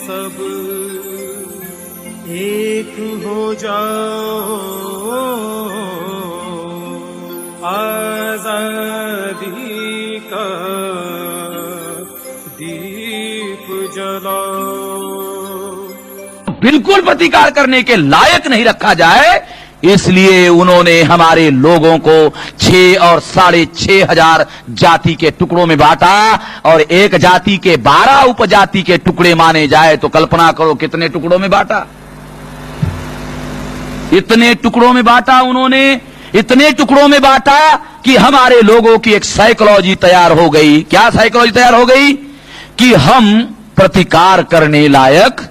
सब एक हो जाओ, आजादी का दीप जलाओ। बिल्कुल प्रतिकार करने के लायक नहीं रखा जाए, इसलिए उन्होंने हमारे लोगों को 6 और 6,500 जाति के टुकड़ों में बांटा और एक जाति के 12 उपजाति के टुकड़े माने जाए तो कल्पना करो कितने टुकड़ों में बांटा। इतने टुकड़ों में बांटा उन्होंने, इतने टुकड़ों में बांटा कि हमारे लोगों की एक साइकोलॉजी तैयार हो गई। क्या साइकोलॉजी तैयार हो गई? कि हम प्रतिकार करने लायक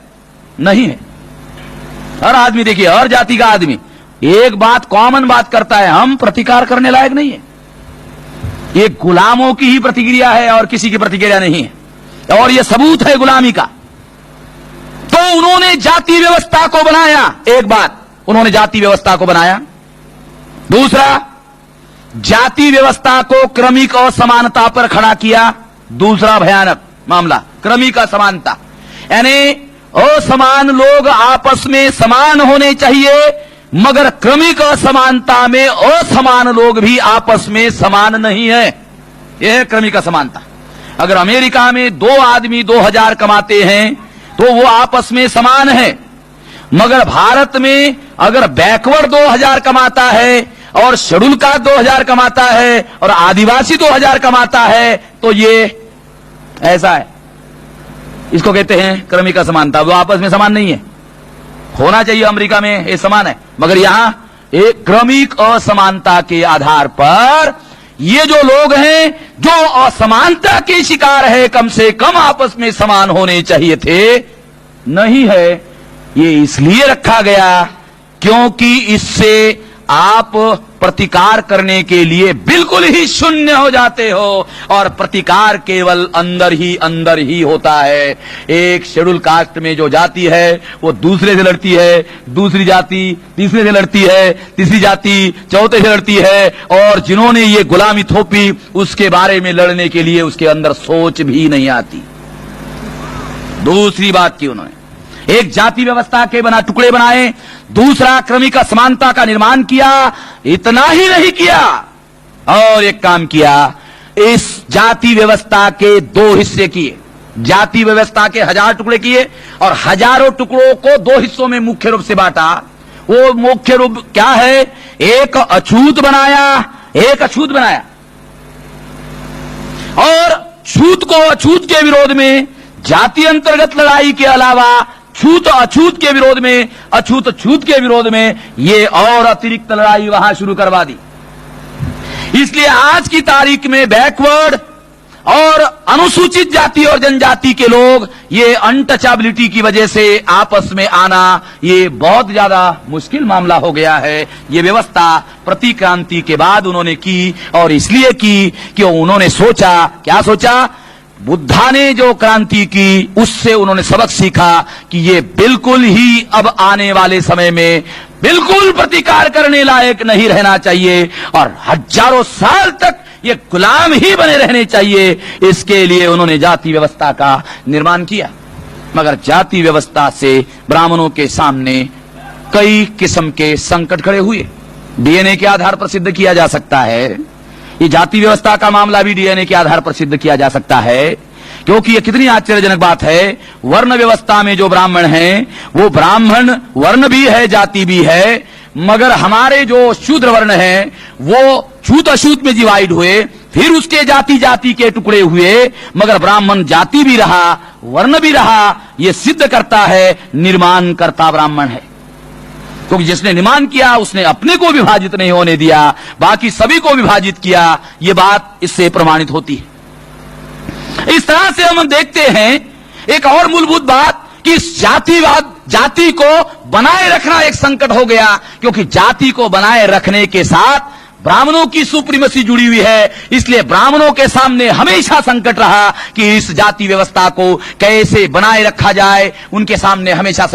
नहीं है। हर आदमी देखिए, हर जाति का आदमी एक बात, कॉमन बात करता है, हम प्रतिकार करने लायक नहीं है। ये गुलामों की ही प्रतिक्रिया है और किसी की प्रतिक्रिया नहीं है, और यह सबूत है गुलामी का। तो उन्होंने जाति व्यवस्था को बनाया। एक बात, उन्होंने जाति व्यवस्था को बनाया। दूसरा, जाति व्यवस्था को क्रमिक असमानता पर खड़ा किया। दूसरा भयानक मामला क्रमिक असमानता, यानी असमान लोग आपस में समान होने चाहिए, मगर क्रमिक असमानता में असमान लोग भी आपस में समान नहीं है। यह है क्रमिक असमानता। अगर अमेरिका में 2 आदमी 2,000 कमाते हैं तो वो आपस में समान है, मगर भारत में अगर बैकवर्ड 2,000 कमाता है और शेड्यूल कास्ट 2,000 कमाता है और आदिवासी 2,000 कमाता है तो ये ऐसा है। इसको कहते हैं क्रमिक असमानता। वो आपस में समान नहीं है। होना चाहिए अमेरिका में ये समान है, मगर यहां एक क्रमिक असमानता के आधार पर ये जो लोग हैं जो असमानता के शिकार है, कम से कम आपस में समान होने चाहिए थे, नहीं है। ये इसलिए रखा गया क्योंकि इससे आप प्रतिकार करने के लिए बिल्कुल ही शून्य हो जाते हो, और प्रतिकार केवल अंदर ही होता है। एक शेड्यूल कास्ट में जो जाति है वो दूसरे से लड़ती है, दूसरी जाति तीसरे से लड़ती है, तीसरी जाति चौथे से लड़ती है, और जिन्होंने ये गुलामी थोपी उसके बारे में लड़ने के लिए उसके अंदर सोच भी नहीं आती। दूसरी बात की उन्होंने एक जाति व्यवस्था के बना टुकड़े बनाए, दूसरा क्रमिक असमानता का निर्माण किया। इतना ही नहीं किया, और एक काम किया, इस जाति व्यवस्था के 2 हिस्से किए। जाति व्यवस्था के 1000 टुकड़े किए और हजारों टुकड़ों को 2 हिस्सों में मुख्य रूप से बांटा। वो मुख्य रूप क्या है? एक अछूत बनाया, एक अछूत बनाया, और छूत को अछूत के विरोध में, जाति अंतर्गत लड़ाई के अलावा छूत अछूत के विरोध में, अछूत छूत के विरोध में ये और अतिरिक्त लड़ाई वहां शुरू करवा दी। इसलिए आज की तारीख में बैकवर्ड और अनुसूचित जाति और जनजाति के लोग ये अनटचेबिलिटी की वजह से आपस में आना ये बहुत ज्यादा मुश्किल मामला हो गया है। ये व्यवस्था प्रतिक्रांति के बाद उन्होंने की, और इसलिए की कि उन्होंने सोचा, क्या सोचा? बुद्धा ने जो क्रांति की उससे उन्होंने सबक सीखा कि ये बिल्कुल ही अब आने वाले समय में बिल्कुल प्रतिकार करने लायक नहीं रहना चाहिए, और हजारों साल तक ये गुलाम ही बने रहने चाहिए। इसके लिए उन्होंने जाति व्यवस्था का निर्माण किया। मगर जाति व्यवस्था से ब्राह्मणों के सामने कई किस्म के संकट खड़े हुए। डीएनए के आधार पर सिद्ध किया जा सकता है, ये जाति व्यवस्था का मामला भी डीएनए के आधार पर सिद्ध किया जा सकता है, क्योंकि ये कितनी आश्चर्यजनक बात है। वर्ण व्यवस्था में जो ब्राह्मण हैं वो ब्राह्मण वर्ण भी है, जाति भी है, मगर हमारे जो शूद्र वर्ण हैं वो छूत अछूत में डिवाइड हुए, फिर उसके जाति जाति के टुकड़े हुए, मगर ब्राह्मण जाति भी रहा, वर्ण भी रहा। ये सिद्ध करता है निर्माण करता ब्राह्मण है, क्योंकि जिसने निर्माण किया उसने अपने को विभाजित नहीं होने दिया, बाकी सभी को विभाजित किया। ये बात इससे प्रमाणित होती है। इस तरह से हम देखते हैं एक और मूलभूत बात कि इस जातिवाद, जाति को बनाए रखना एक संकट हो गया, क्योंकि जाति को बनाए रखने के साथ ब्राह्मणों की सुप्रीमेसी जुड़ी हुई है। इसलिए ब्राह्मणों के सामने हमेशा संकट रहा कि इस जाति व्यवस्था को कैसे बनाए रखा जाए। उनके सामने हमेशा